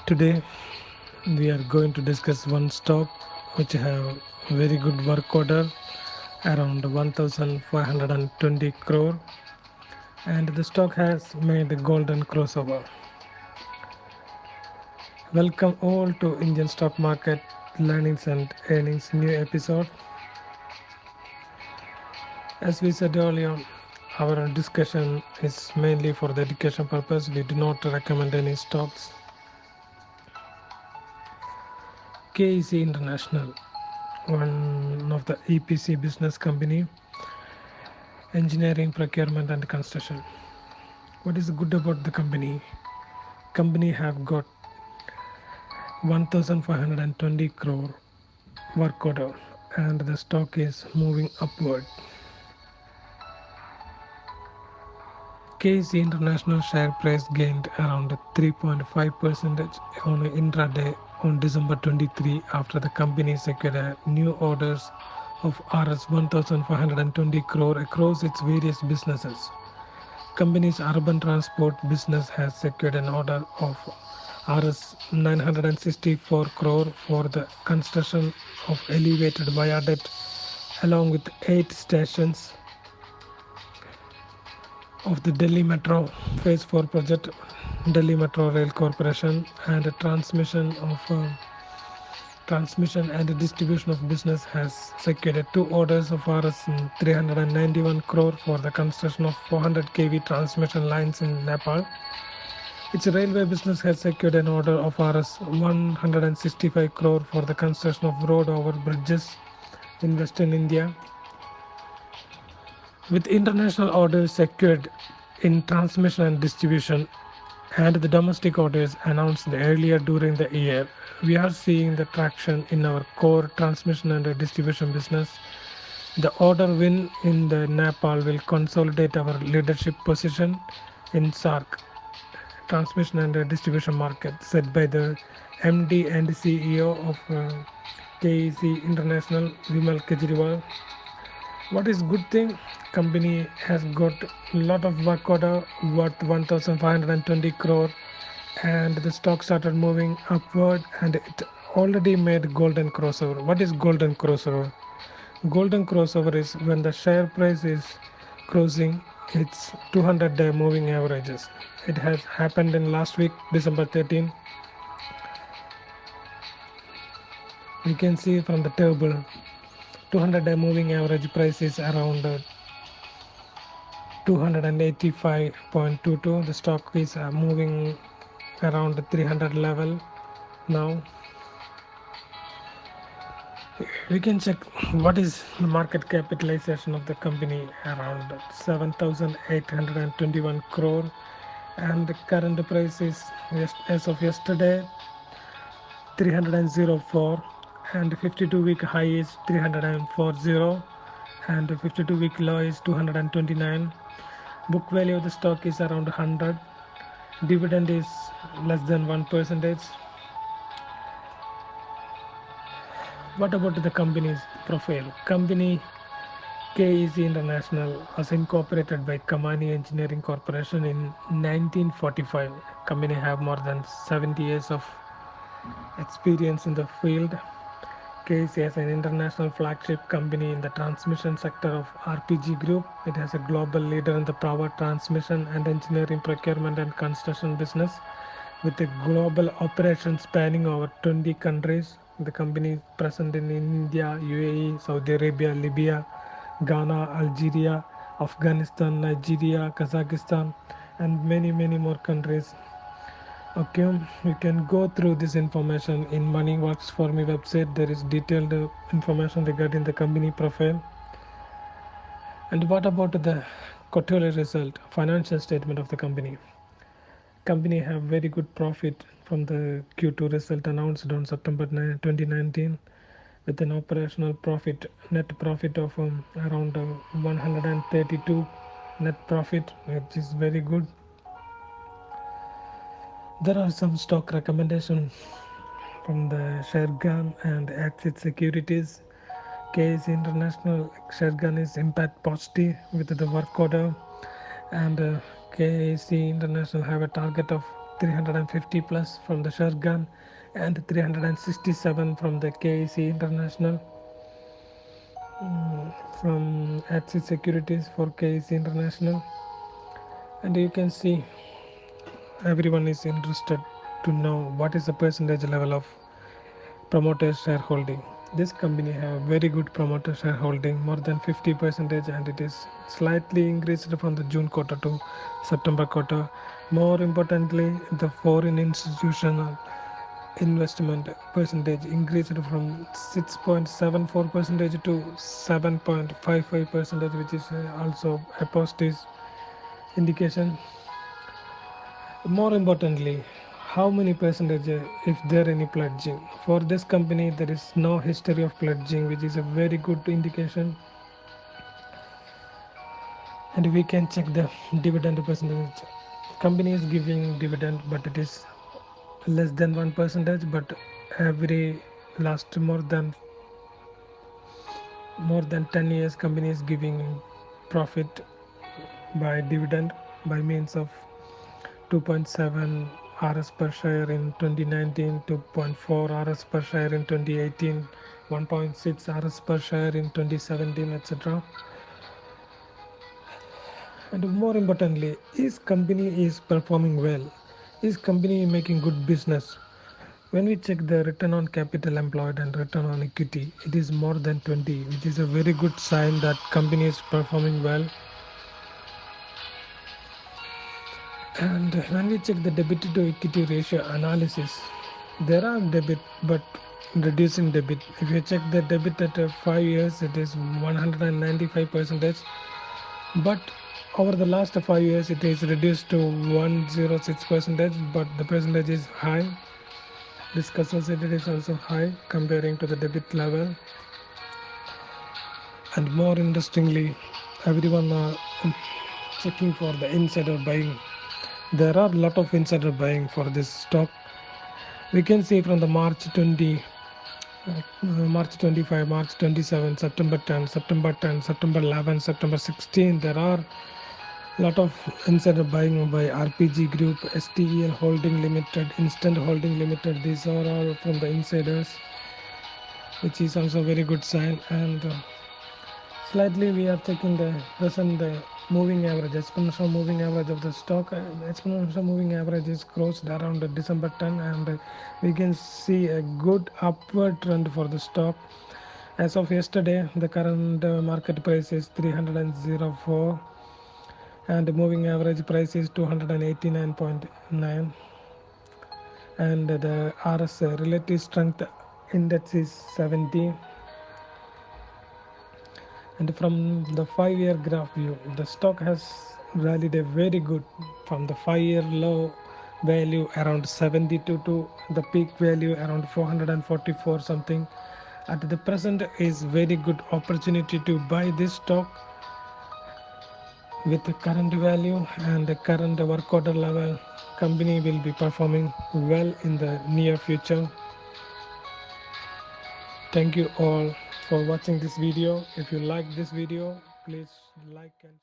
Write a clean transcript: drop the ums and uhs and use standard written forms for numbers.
Today we are going to discuss one stock which have very good work order around 1520 crore, and the stock has made a golden crossover. Welcome all to Indian stock market learnings and earnings new episode. As we said earlier, our discussion is mainly for the education purpose. We do not recommend any stocks. KEC International, one of the EPC business company, engineering, procurement and construction. What is good about the company? Company have got 1520 crore work order and the stock is moving upward. KEC International share price gained around 3.5% on intraday on December 23 after the company secured new orders of Rs 1520 crore across its various businesses. Company's urban transport business has secured an order of Rs 964 crore for the construction of elevated viaduct along with 8 stations of the Delhi Metro Phase 4 project, Delhi Metro Rail Corporation, and a transmission and distribution of business has secured 2 orders of Rs 391 crore for the construction of 400 kV transmission lines in Nepal. Its railway business has secured an order of Rs 165 crore for the construction of road over bridges in Western India. With international orders secured in transmission and distribution and the domestic orders announced earlier during the year, we are seeing the traction in our core transmission and distribution business. The order win in the Nepal will consolidate our leadership position in SARC transmission and distribution market, said by the MD and CEO of KEC International, Vimal Kejriwal. What is good thing? Company has got a lot of work order worth 1520 crore and the stock started moving upward and it already made golden crossover. What is golden crossover? Golden crossover is when the share price is crossing its 200-day moving averages. It has happened in last week, December 13. You can see from the table 200-day moving average price is around 285.22. The stock is moving around 300 level now. We can check what is the market capitalization of the company, around 7,821 crore, and the current price is as of yesterday 304, and 52-week high is 340 and 52-week low is 229. Book value of the stock is around 100. Dividend is less than 1%. What about the company's profile? Company KEC International was incorporated by Kamani Engineering Corporation in 1945. Company have more than 70 years of experience in the field. KEC has an international flagship company in the transmission sector of RPG Group. It has a global leader in the power transmission and engineering, procurement and construction business with a global operation spanning over 20 countries. The company is present in India, UAE, Saudi Arabia, Libya, Ghana, Algeria, Afghanistan, Nigeria, Kazakhstan, and many more countries. Okay, you can go through this information in Money Works for Me website. There is detailed information regarding the company profile. And what about the quarterly result, financial statement of the company? Company have very good profit from the Q2 result announced on September 9, 2019 with an operational profit, net profit of around 132 net profit, which is very good. There are some stock recommendations from the Sharegan and Axis Securities. KEC International Sharegan is impact positive with the work order, and KEC International have a target of 350 plus from the Shergan and 367 from the KEC International. From Axis Securities for KEC International. And you can see everyone is interested to know what is the percentage level of promoter shareholding. This company have very good promoter shareholding, more than 50%, and it is slightly increased from the June quarter to September quarter. More importantly, the foreign institutional investment percentage increased from 6.74% to 7.55%, which is also a positive indication. More importantly, how many percentage if there any pledging? For this company there is no history of pledging, which is a very good indication. And we can check the dividend percentage. Company is giving dividend, but it is less than 1%, but every last more than 10 years company is giving profit by dividend by means of 2.7 RS per share in 2019, 2.4 RS per share in 2018, 1.6 RS per share in 2017, etc. And more importantly, is company is performing well? Is company making good business? When we check the return on capital employed and return on equity, it is more than 20, which is a very good sign that company is performing well. And when we check the debt to equity ratio analysis, there are debit but reducing debit. If you check the debit at 5 years, it is 195%, but over the last 5 years it is reduced to 106%, but the percentage is high. Discusses it is also high comparing to the debit level. And more interestingly, everyone are checking for the insider buying. There are a lot of insider buying for this stock. We can see from the March 20, March 25, March 27, September 10, September 10, September 11, September 16. There are a lot of insider buying by RPG Group, STEL Holding Limited, Instant Holding Limited. These are all from the insiders, which is also a very good sign. And slightly we are checking the present moving average, exponential moving average of the stock. Exponential moving average is crossed around December 10, and we can see a good upward trend for the stock. As of yesterday, the current market price is 304, and the moving average price is 289.9, and the RS relative strength index is 70. And from the 5-year graph view, the stock has rallied a very good from the 5-year low value around 72 to the peak value around 444 something. At the present is very good opportunity to buy this stock with the current value and the current work order level. Company will be performing well in the near future. Thank you all for watching this video. If you like this video, please like and